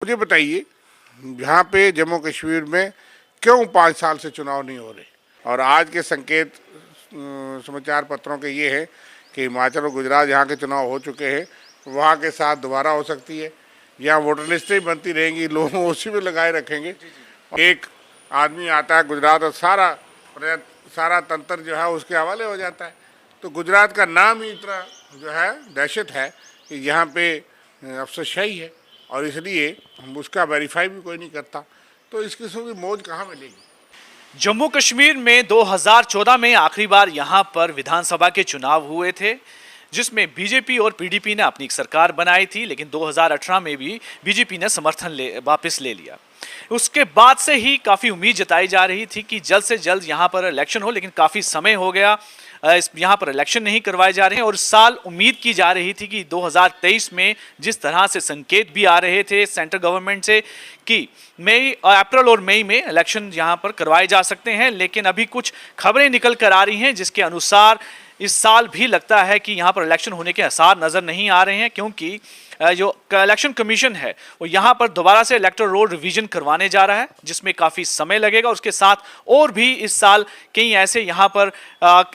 मुझे बताइए, यहाँ पे जम्मू कश्मीर में क्यों 5 साल से चुनाव नहीं हो रहे? और आज के संकेत समाचार पत्रों के ये हैं कि हिमाचल और गुजरात यहाँ के चुनाव हो चुके हैं, वहाँ के साथ दोबारा हो सकती है। यहाँ वोटर लिस्टें बनती रहेंगी, लोग उसी में लगाए रखेंगे। एक आदमी आता है गुजरात और सारा तंत्र जो है उसके हवाले हो जाता है। तो गुजरात का नाम ही इतना जो है दहशत है कि यहाँ पे अफसरशाही है, और इसलिए हम उसका वेरीफाई भी कोई नहीं करता। तो इस किस्म की मौज कहाँ मिलेगी? जम्मू कश्मीर में 2014 में आखिरी बार यहां पर विधानसभा के चुनाव हुए थे, जिसमें बीजेपी और पीडीपी ने अपनी एक सरकार बनाई थी, लेकिन 2018 में भी बीजेपी ने समर्थन वापस ले लिया। उसके बाद से ही काफ़ी उम्मीद जताई जा रही थी कि जल्द से जल्द यहाँ पर इलेक्शन हो, लेकिन काफ़ी समय हो गया यहाँ पर इलेक्शन नहीं करवाए जा रहे हैं। और इस साल उम्मीद की जा रही थी कि 2023 में जिस तरह से संकेत भी आ रहे थे सेंट्रल गवर्नमेंट से कि अप्रैल और मई में इलेक्शन यहाँ पर करवाए जा सकते हैं, लेकिन अभी कुछ खबरें निकल कर आ रही हैं जिसके अनुसार इस साल भी लगता है कि यहाँ पर इलेक्शन होने के आसार नज़र नहीं आ रहे हैं, क्योंकि जो इलेक्शन कमीशन है वो यहाँ पर दोबारा से इलेक्टोरल रोल रिवीजन करवाने जा रहा है, जिसमें काफ़ी समय लगेगा। उसके साथ और भी इस साल कई ऐसे यहाँ पर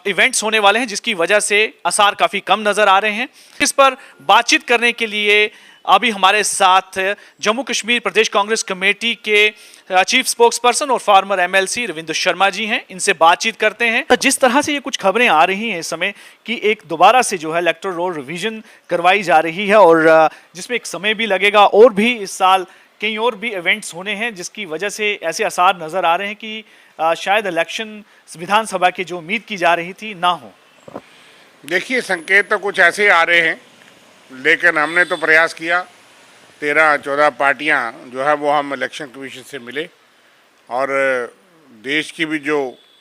इवेंट्स होने वाले हैं जिसकी वजह से आसार काफ़ी कम नज़र आ रहे हैं। इस पर बातचीत करने के लिए अभी हमारे साथ जम्मू कश्मीर प्रदेश कांग्रेस कमेटी के चीफ स्पोक्स पर्सन और फार्मर एमएलसी रविंद्र शर्मा जी हैं। इनसे बातचीत करते हैं। तो जिस तरह से ये कुछ खबरें आ रही हैं इस समय कि एक दोबारा से जो है इलेक्टोरल रोल रिवीजन करवाई जा रही है, और जिसमें एक समय भी लगेगा, और भी इस साल कई और भी इवेंट्स होने हैं, जिसकी वजह से ऐसे आसार नज़र आ रहे हैं कि शायद इलेक्शन विधानसभा की जो उम्मीद की जा रही थी ना हो। देखिए, संकेत तो कुछ ऐसे आ रहे हैं, लेकिन हमने तो प्रयास किया। 13-14 पार्टियां जो है वो हम इलेक्शन कमीशन से मिले, और देश की भी जो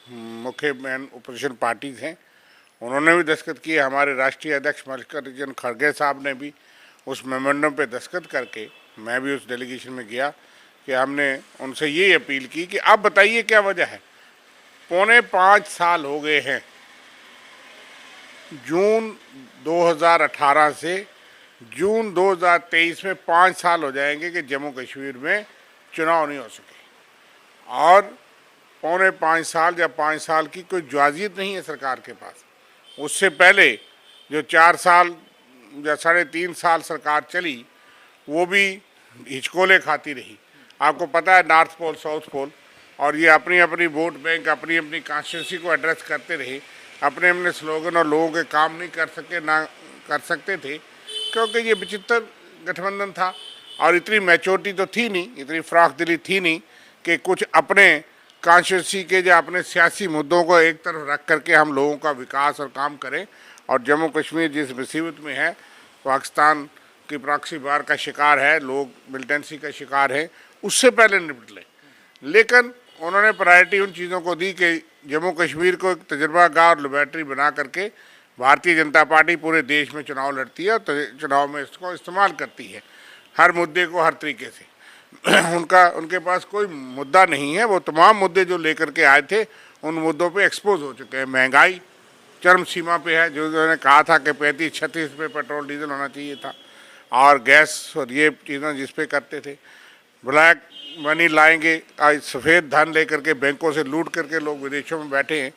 मुख्य मेन ओपोजिशन पार्टीज हैं उन्होंने भी दस्तखत किए। हमारे राष्ट्रीय अध्यक्ष मल्लिकार्जुन खड़गे साहब ने भी उस मेमोरेंडम पे दस्तखत करके, मैं भी उस डेलीगेशन में गया, कि हमने उनसे ये अपील की कि आप बताइए क्या वजह है। 4.25 साल हो गए हैं, जून 2018 से जून 2023 में 5 साल हो जाएंगे कि जम्मू कश्मीर में चुनाव नहीं हो सके, और 4.25 साल या 5 साल की कोई इजाज़त नहीं है सरकार के पास। उससे पहले जो 4 साल या 3.5 साल सरकार चली, वो भी हिचकोले खाती रही। आपको पता है, नॉर्थ पोल साउथ पोल, और ये अपनी अपनी वोट बैंक, अपनी अपनी कॉन्स्टिट्यूंसी को एड्रेस करते रहे, अपने अपने स्लोगन और लोगों के काम नहीं कर सकते थे, क्योंकि ये विचित्र गठबंधन था। और इतनी मैच्योरिटी तो थी नहीं, इतनी फराख दिली थी नहीं कि कुछ अपने कॉन्स्टिट्यूंसी के या अपने सियासी मुद्दों को एक तरफ रख करके हम लोगों का विकास और काम करें। और जम्मू कश्मीर जिस मुसीबत में है, पाकिस्तान की प्रॉक्सी वार का शिकार है, लोग मिलिटेंसी का शिकार है, उससे पहले निपट लें। लेकिन उन्होंने प्रायोरिटी उन चीज़ों को दी कि जम्मू कश्मीर को एक तजर्बागार और लेबोरेटरी बना करके भारतीय जनता पार्टी पूरे देश में चुनाव लड़ती है, और चुनाव में इसको इस्तेमाल करती है, हर मुद्दे को हर तरीके से। उनके पास कोई मुद्दा नहीं है। वो तमाम मुद्दे जो लेकर के आए थे उन मुद्दों पे एक्सपोज हो चुके हैं। महंगाई चरम सीमा पे है, जो उन्होंने कहा था कि 35-36 पे पेट्रोल डीजल होना चाहिए था, और गैस और ये चीज़ें जिस पे करते थे। ब्लैक मनी लाएंगे, आज सफ़ेद धन लेकर के बैंकों से लूट करके लोग विदेशों में बैठे हैं,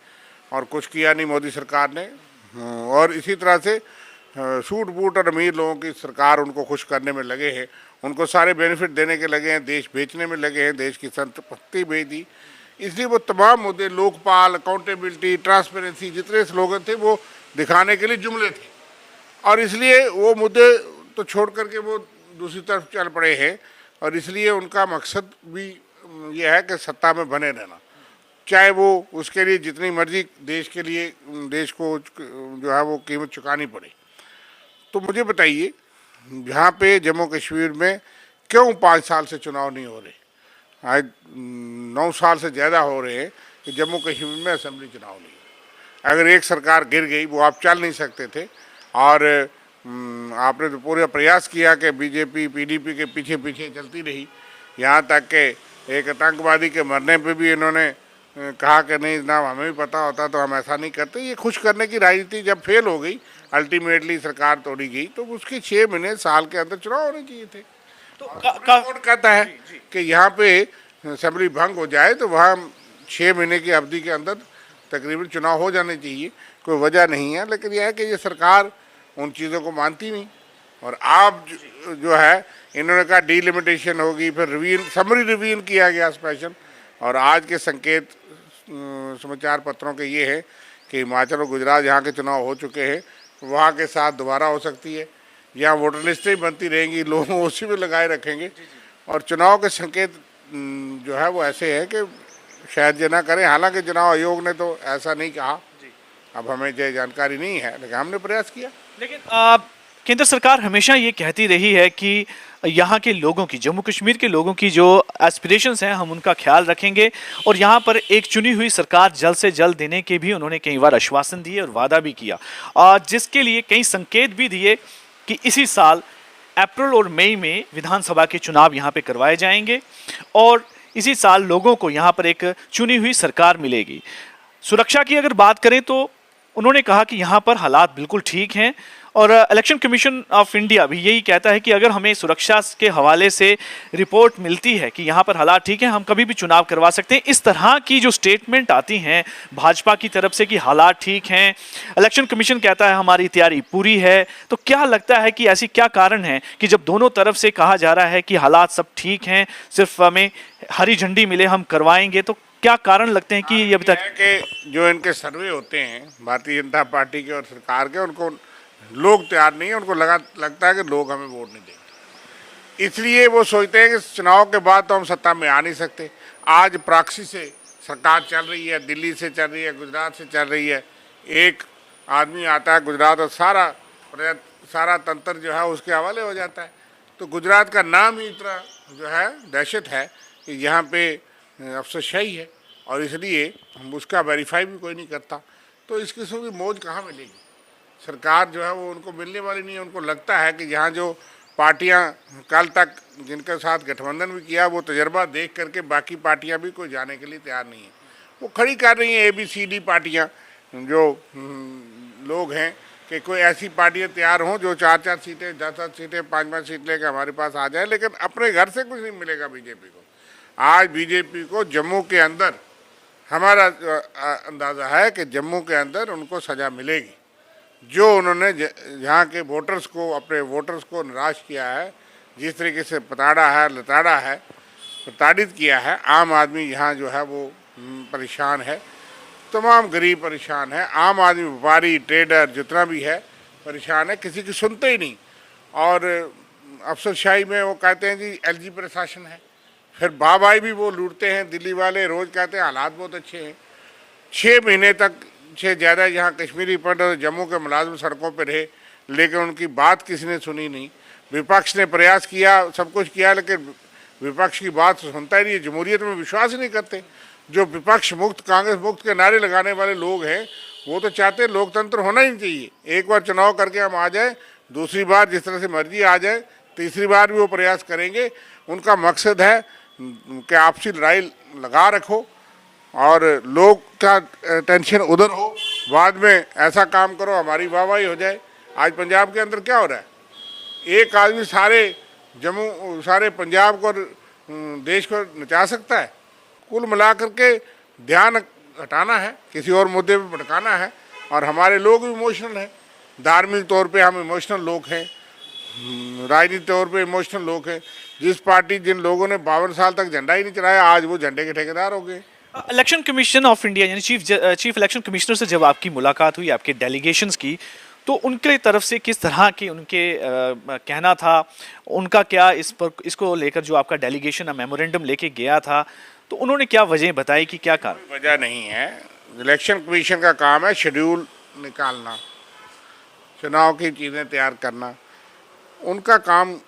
और कुछ किया नहीं मोदी सरकार ने। और इसी तरह से सूट बूट और अमीर लोगों की सरकार उनको खुश करने में लगे हैं, उनको सारे बेनिफिट देने के लगे हैं, देश बेचने में लगे हैं, देश की संपत्ति बेच दी। इसलिए वो तमाम मुद्दे, लोकपाल, अकाउंटेबिलिटी, ट्रांसपेरेंसी, जितने स्लोगन थे वो दिखाने के लिए जुमले थे, और इसलिए वो मुद्दे तो छोड़ करके वो दूसरी तरफ चल पड़े हैं। और इसलिए उनका मकसद भी ये है कि सत्ता में बने रहना, चाहे वो उसके लिए जितनी मर्जी देश के लिए, देश को जो है वो कीमत चुकानी पड़े। तो मुझे बताइए, यहाँ पे जम्मू कश्मीर में क्यों 5 साल से चुनाव नहीं हो रहे? आज 9 साल से ज़्यादा हो रहे हैं कि जम्मू कश्मीर में असेंबली चुनाव नहीं है। अगर एक सरकार गिर गई, वो आप चल नहीं सकते थे, और आपने तो पूरा प्रयास किया कि बीजेपी पीडीपी के पीछे पीछे चलती रही, यहाँ तक कि एक आतंकवादी के मरने पे भी इन्होंने कहा कि नहीं जनाब, हमें भी पता होता तो हम ऐसा नहीं करते। ये खुश करने की राजनीति जब फेल हो गई, अल्टीमेटली सरकार तोड़ी गई, तो उसके 6 महीने साल के अंदर चुनाव होने चाहिए थे। तो कोर्ट कहता है कि यहाँ पे असेंबली भंग हो जाए तो वहाँ 6 महीने की अवधि के अंदर तकरीबन चुनाव हो जाने चाहिए, कोई वजह नहीं है। लेकिन यह है कि ये सरकार उन चीज़ों को मानती नहीं। और आप जो है इन्होंने कहा डीलिमिटेशन होगी, फिर रिवीन समरी रिवीन किया गया स्पेशल। और आज के संकेत समाचार पत्रों के ये हैं कि हिमाचल और गुजरात यहाँ के चुनाव हो चुके हैं, वहाँ के साथ दोबारा हो सकती है। यहाँ वोटर लिस्टें बनती रहेंगी, लोग उसी में लगाए रखेंगे। और चुनाव के संकेत जो है वो ऐसे हैं कि शायद ये ना करें। हालांकि चुनाव आयोग ने तो ऐसा नहीं कहा, अब हमें जो जानकारी नहीं है, लेकिन हमने प्रयास किया। लेकिन केंद्र सरकार हमेशा ये कहती रही है कि यहाँ के लोगों की, जम्मू कश्मीर के लोगों की जो एस्पिरेशंस हैं हम उनका ख्याल रखेंगे, और यहाँ पर एक चुनी हुई सरकार जल्द से जल्द देने के भी उन्होंने कई बार आश्वासन दिए और वादा भी किया, जिसके लिए कई संकेत भी दिए कि इसी साल अप्रैल और मई में विधानसभा के चुनाव यहाँ पे करवाए जाएंगे और इसी साल लोगों को यहाँ पर एक चुनी हुई सरकार मिलेगी। सुरक्षा की अगर बात करें तो उन्होंने कहा कि यहाँ पर हालात बिल्कुल ठीक हैं, और इलेक्शन कमीशन ऑफ इंडिया भी यही कहता है कि अगर हमें सुरक्षा के हवाले से रिपोर्ट मिलती है कि यहाँ पर हालात ठीक हैं, हम कभी भी चुनाव करवा सकते हैं। इस तरह की जो स्टेटमेंट आती हैं भाजपा की तरफ से कि हालात ठीक हैं, इलेक्शन कमीशन कहता है हमारी तैयारी पूरी है, तो क्या लगता है कि ऐसी क्या कारण है कि जब दोनों तरफ से कहा जा रहा है कि हालात सब ठीक हैं, सिर्फ हमें हरी झंडी मिले हम करवाएंगे, तो क्या कारण लगते हैं कि ये अभी तक कि जो इनके सर्वे होते हैं भारतीय जनता पार्टी के और सरकार के, उनको लोग तैयार नहीं है, उनको लगता है कि लोग हमें वोट नहीं देंगे, इसलिए वो सोचते हैं कि चुनाव के बाद तो हम सत्ता में आ नहीं सकते। आज प्रॉक्सी से सरकार चल रही है, दिल्ली से चल रही है, गुजरात से चल रही है। एक आदमी आता है गुजरात और सारा तंत्र जो है उसके हवाले हो जाता है। तो गुजरात का नाम ही इतना जो है दहशत है कि यहाँ पे अफसरशाही है, और इसलिए हम उसका वेरीफाई भी कोई नहीं करता। तो इस किस्म की मौज कहाँ मिलेगी? सरकार जो है वो उनको मिलने वाली नहीं है। उनको लगता है कि यहाँ जो पार्टियाँ कल तक जिनके साथ गठबंधन भी किया, वो तजर्बा देख करके बाकी पार्टियाँ भी कोई जाने के लिए तैयार नहीं है। वो खड़ी कर रही हैं ABCD पार्टियाँ, जो लोग हैं कि कोई ऐसी पार्टियाँ तैयार हों जो 4-4 सीटें, 10-10 सीटें, 5-5 सीट लेकर हमारे पास आ जाए, लेकिन अपने घर से कुछ नहीं मिलेगा बीजेपी को। आज बीजेपी को जम्मू के अंदर, हमारा अंदाज़ा है कि जम्मू के अंदर उनको सज़ा मिलेगी। जो उन्होंने यहाँ के वोटर्स को, अपने वोटर्स को निराश किया है, जिस तरीके से पताड़ा है, लताड़ा है, प्रताड़ित किया है, आम आदमी यहाँ जो है वो परेशान है, तमाम गरीब परेशान है, आम आदमी, व्यापारी, ट्रेडर जितना भी है परेशान है, किसी की सुनते ही नहीं। और अफसरशाही में वो कहते हैं जी LG प्रशासन है, फिर बाबाई भी वो लूटते हैं। दिल्ली वाले रोज़ कहते हैं हालात बहुत अच्छे हैं। 6 महीने तक से ज़्यादा यहाँ कश्मीरी पंडित और जम्मू के मुलाजिम सड़कों पर रहे, लेकिन उनकी बात किसी ने सुनी नहीं। विपक्ष ने प्रयास किया, सब कुछ किया, लेकिन विपक्ष की बात सुनता ही नहीं। जमहूरियत में विश्वास ही नहीं करते। जो विपक्ष मुक्त, कांग्रेस मुक्त के नारे लगाने वाले लोग हैं, वो तो चाहते हैं लोकतंत्र होना ही नहीं चाहिए। एक बार चुनाव करके हम आ जाए, दूसरी बार जिस तरह से मर्जी आ जाए, तीसरी बार भी वो प्रयास करेंगे। उनका मकसद है कि आपसी लड़ाई लगा रखो और लोग का टेंशन उधर हो, बाद में ऐसा काम करो हमारी वाहवाही हो जाए। आज पंजाब के अंदर क्या हो रहा है? एक आदमी सारे पंजाब को, देश को नचा सकता है? कुल मिलाकर के ध्यान हटाना है, किसी और मुद्दे पे भटकाना है। और हमारे लोग इमोशनल हैं, धार्मिक तौर पे हम इमोशनल लोग हैं, राजनीतिक तौर पे इमोशनल लोग हैं। जिस पार्टी, जिन लोगों ने 52 साल तक झंडा ही नहीं चलाया, आज वो झंडे के ठेकेदार हो गए। इलेक्शन कमीशन ऑफ इंडिया यानी चीफ इलेक्शन कमिश्नर से जब आपकी मुलाकात हुई, आपके डेलीगेशंस की, तो उनके तरफ से किस तरह की उनके कहना था, उनका क्या इसको लेकर जो आपका डेलीगेशन मेमोरेंडम लेके गया था, तो उन्होंने क्या वजह बताई कि क्या कारण? वजह नहीं है। इलेक्शन कमीशन का काम है शेड्यूल निकालना, चुनाव की चीज़ें तैयार करना। उनका काम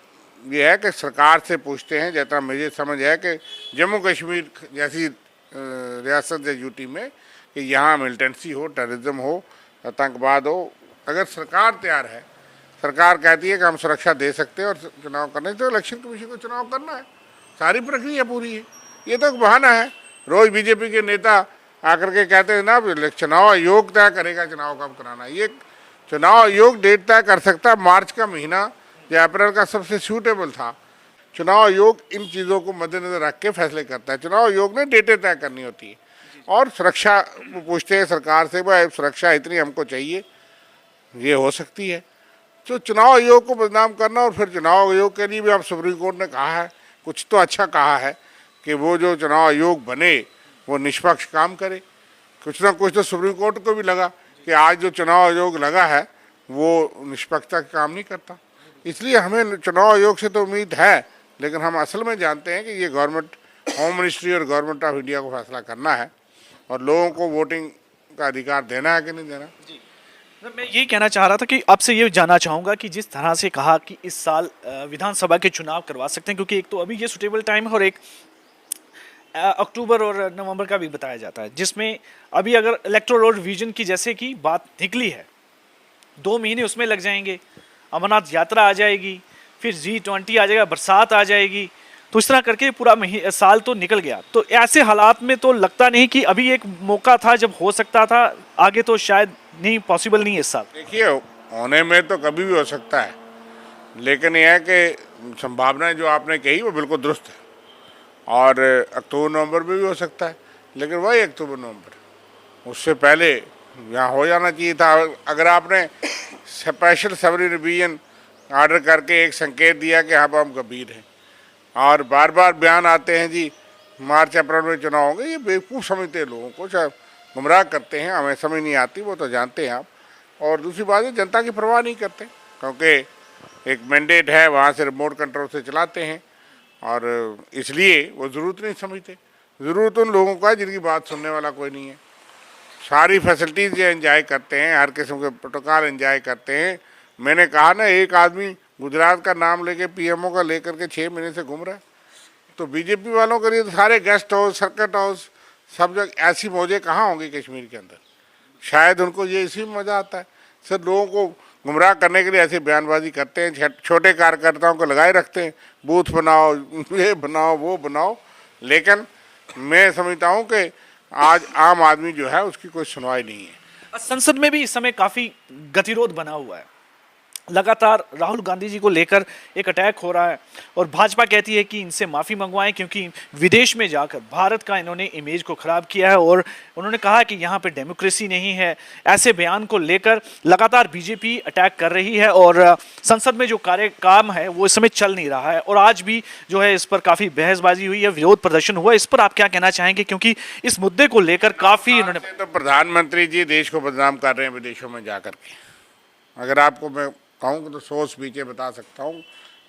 ये है कि सरकार से पूछते हैं, जितना मुझे समझ है कि जम्मू कश्मीर जैसी रियासत है UT में, कि यहाँ मिलिटेंसी हो, टेररिज्म हो, आतंकवाद हो, अगर सरकार तैयार है, सरकार कहती है कि हम सुरक्षा दे सकते हैं और चुनाव करने, तो इलेक्शन कमीशन को चुनाव करना है। सारी प्रक्रिया पूरी है। ये तो एक बहाना है। रोज़ बीजेपी के नेता आकर के कहते हैं ना चुनाव आयोग तय करेगा चुनाव कब कराना। ये चुनाव आयोग डेट तय कर सकता है। मार्च का महीना या अप्रैल का सबसे सूटेबल था। चुनाव आयोग इन चीज़ों को मद्देनजर रख के फैसले करता है। चुनाव आयोग ने डेटें तय करनी होती है और सुरक्षा पूछते हैं सरकार से, भाई सुरक्षा इतनी हमको चाहिए, ये हो सकती है। तो चुनाव आयोग को बदनाम करना, और फिर चुनाव आयोग के लिए भी अब सुप्रीम कोर्ट ने कहा है, कुछ तो अच्छा कहा है कि वो जो चुनाव आयोग बने वो निष्पक्ष काम करे। कुछ ना कुछ तो सुप्रीम कोर्ट को भी लगा कि आज जो चुनाव आयोग लगा है वो निष्पक्षता का काम नहीं करता। इसलिए हमें चुनाव आयोग से तो उम्मीद है, लेकिन हम असल में जानते हैं कि ये गवर्नमेंट, होम मिनिस्ट्री और गवर्नमेंट ऑफ इंडिया को फैसला करना है और लोगों को वोटिंग का अधिकार देना है कि नहीं देना। मैं ये कहना चाह रहा था कि आपसे ये जानना चाहूँगा कि जिस तरह से कहा कि इस साल विधानसभा के चुनाव करवा सकते हैं, क्योंकि एक तो अभी ये सुटेबल टाइम है और एक अक्टूबर और नवंबर का भी बताया जाता है, जिसमें अभी अगर इलेक्टोरल रिवीजन की जैसे कि बात निकली है, 2 महीने उसमें लग जाएंगे, अमरनाथ यात्रा आ जाएगी, फिर G20 आ जाएगा, बरसात आ जाएगी, तो इस तरह करके पूरा साल तो निकल गया। तो ऐसे हालात में तो लगता नहीं कि अभी एक मौका था जब हो सकता था, आगे तो शायद नहीं, पॉसिबल नहीं है इस साल। देखिए, होने में तो कभी भी हो सकता है, लेकिन यह है कि संभावनाएं जो आपने कही वो बिल्कुल दुरुस्त है, और अक्टूबर नवंबर में भी हो सकता है, लेकिन वही अक्टूबर नवंबर, उससे पहले यहाँ हो जाना चाहिए था। अगर आपने स्पेशल सवरी रिवीजन ऑर्डर करके एक संकेत दिया कि हाँ हम गंभीर हैं, और बार बार बयान आते हैं जी मार्च अप्रैल में चुनाव होंगे, ये बेवकूफ़ समझते हैं लोगों को, चाहे गुमराह करते हैं, हमें समझ नहीं आती, वो तो जानते हैं आप। और दूसरी बात है, जनता की परवाह नहीं करते, क्योंकि एक मैंडेट है, वहाँ से रिमोट कंट्रोल से चलाते हैं, और इसलिए वो ज़रूरत नहीं समझते। ज़रूरत उन लोगों का जिनकी बात सुनने वाला कोई नहीं है। सारी फैसिलिटीज़ जो एंजॉय करते हैं, हर किस्म के प्रोटोकॉल एंजॉय करते हैं। मैंने कहा ना, एक आदमी गुजरात का नाम लेके पीएमओ का लेकर के 6 महीने से घूम रहा है, तो बीजेपी वालों के लिए तो सारे गेस्ट हाउस, सर्किट हाउस, सब जगह ऐसी मौजें कहाँ होंगी कश्मीर के अंदर। शायद उनको ये इसी में मज़ा आता है, सर लोगों को गुमराह करने के लिए ऐसी बयानबाजी करते हैं, छोटे कार्यकर्ताओं को लगाए रखते हैं, बूथ बनाओ, ये बनाओ, वो बनाओ। लेकिन मैं समझता हूँ कि आज आम आदमी जो है उसकी कोई सुनवाई नहीं है। संसद में भी इस समय काफ़ी गतिरोध बना हुआ है, लगातार राहुल गांधी जी को लेकर एक अटैक हो रहा है, और भाजपा कहती है कि इनसे माफ़ी मंगवाएं क्योंकि विदेश में जाकर भारत का इन्होंने इमेज को ख़राब किया है, और उन्होंने कहा कि यहाँ पे डेमोक्रेसी नहीं है। ऐसे बयान को लेकर लगातार बीजेपी अटैक कर रही है, और संसद में जो काम है वो इस समय चल नहीं रहा है, और आज भी जो है इस पर काफ़ी बहसबाजी हुई है, विरोध प्रदर्शन हुआ। इस पर आप क्या कहना चाहेंगे, क्योंकि इस मुद्दे को लेकर काफ़ी इन्होंने तो प्रधानमंत्री जी देश को बदनाम कर रहे हैं विदेशों में जा कर के। अगर आपको मैं कहूँ तो 100 स्पीचें बता सकता हूँ,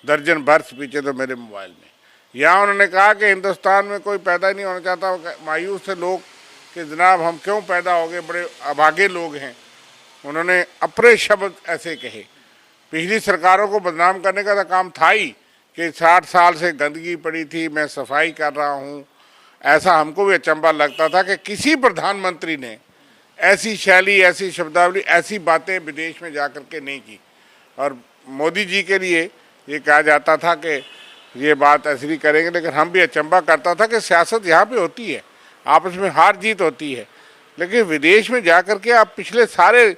दर्जन भर स्पीचें तो मेरे मोबाइल में। यहाँ उन्होंने कहा कि हिंदुस्तान में कोई पैदा नहीं होना चाहता, मायूस है लोग कि जनाब हम क्यों पैदा हो गए, बड़े अभागे लोग हैं। उन्होंने अपने शब्द ऐसे कहे। पिछली सरकारों को बदनाम करने का तो काम था ही कि 60 साल से गंदगी पड़ी थी, मैं सफाई कर रहा हूँ। ऐसा हमको भी अचंभा लगता था कि किसी प्रधानमंत्री ने ऐसी शैली, ऐसी शब्दावली, ऐसी बातें विदेश में जा कर के नहीं की। और मोदी जी के लिए ये कहा जाता था कि ये बात ऐसी नहीं करेंगे, लेकिन हम भी अचंभा करता था कि सियासत यहाँ पे होती है, आपस में हार जीत होती है। लेकिन विदेश में जा कर के आप पिछले सारे,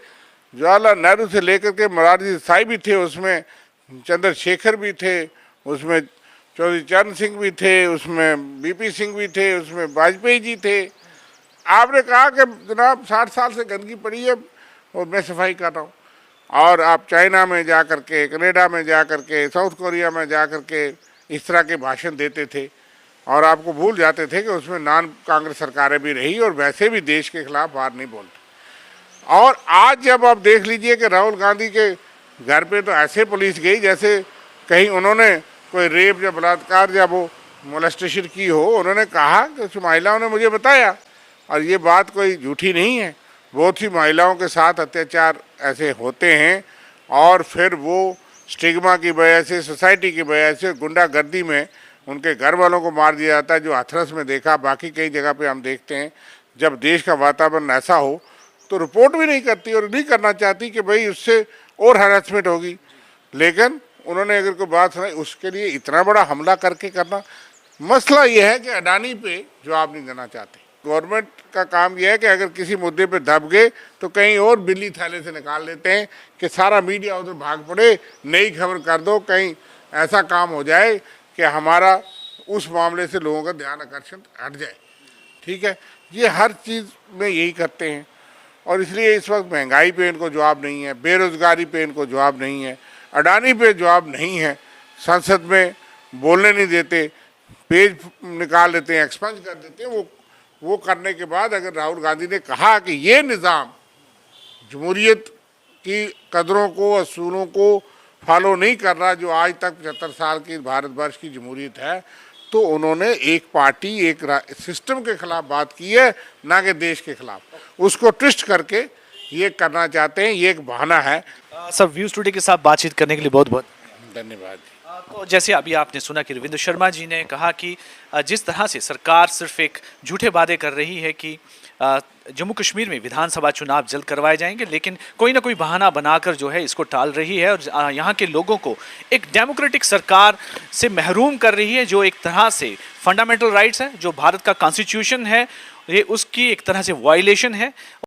जवाहरलाल नेहरू से लेकर के मोरारजी देसाई भी थे उसमें, चंद्रशेखर भी थे उसमें, चौधरी चरण सिंह भी थे उसमें, बीपी सिंह भी थे उसमें, वाजपेयी जी थे। आपने कहा कि जनाब 60 साल से गंदगी पड़ी है और मैं सफाई कर रहा हूँ। और आप चाइना में जा कर के, कनाडा में जा कर के, साउथ कोरिया में जा कर के इस तरह के भाषण देते थे, और आपको भूल जाते थे कि उसमें नॉन कांग्रेस सरकारें भी रही और वैसे भी देश के खिलाफ बात नहीं बोलते। और आज जब आप देख लीजिए कि राहुल गांधी के घर पे तो ऐसे पुलिस गई जैसे कहीं उन्होंने कोई रेप या बलात्कार या वो मोलेस्टेशन की हो। उन्होंने कहा कि उस महिलाओं ने मुझे बताया, और ये बात कोई झूठी नहीं है, बहुत सी महिलाओं के साथ अत्याचार ऐसे होते हैं, और फिर वो स्टिग्मा की वजह से, सोसाइटी की वजह से, गुंडागर्दी में उनके घर वालों को मार दिया जाता है, जो हाथरस में देखा, बाकी कई जगह पे हम देखते हैं। जब देश का वातावरण ऐसा हो तो रिपोर्ट भी नहीं करती और नहीं करना चाहती कि भाई उससे और हैरेसमेंट होगी। लेकिन उन्होंने अगर कोई बात सुनाई, उसके लिए इतना बड़ा हमला करके करना। मसला ये है कि अडानी पे जवाब नहीं देना चाहते। गवर्नमेंट का काम यह है कि अगर किसी मुद्दे पे दब गए तो कहीं और बिल्ली थैले से निकाल लेते हैं कि सारा मीडिया उधर भाग पड़े, नई खबर कर दो, कहीं ऐसा काम हो जाए कि हमारा उस मामले से लोगों का ध्यान आकर्षण हट जाए। ठीक है, ये हर चीज़ में यही करते हैं और इसलिए इस वक्त महंगाई पे इनको जवाब नहीं है, बेरोजगारी पे इनको जवाब नहीं है, अडानी पे जवाब नहीं है, संसद में बोलने नहीं देते, पेज निकाल लेते हैं, एक्सपंज कर देते हैं। वो करने के बाद अगर राहुल गांधी ने कहा कि ये निज़ाम जमहूरियत की कदरों को, असूलों को फॉलो नहीं कर रहा जो आज तक 75 साल की भारतवर्ष की जमहूरियत है, तो उन्होंने एक पार्टी, एक सिस्टम के खिलाफ बात की है, ना कि देश के खिलाफ। उसको ट्विस्ट करके ये करना चाहते हैं, ये एक बहाना है। सर, व्यूज टुडे के साथ बातचीत करने के लिए बहुत बहुत धन्यवाद। तो जैसे अभी आपने सुना कि रविंद्र शर्मा जी ने कहा कि जिस तरह से सरकार सिर्फ एक झूठे वादे कर रही है कि जम्मू कश्मीर में विधानसभा चुनाव जल्द करवाए जाएंगे, लेकिन कोई ना कोई बहाना बनाकर जो है इसको टाल रही है और यहाँ के लोगों को एक डेमोक्रेटिक सरकार से महरूम कर रही है, जो एक तरह से फंडामेंटल राइट्स है, जो भारत का कॉन्स्टिट्यूशन है, ये उसकी एक तरह से वायलेशन है।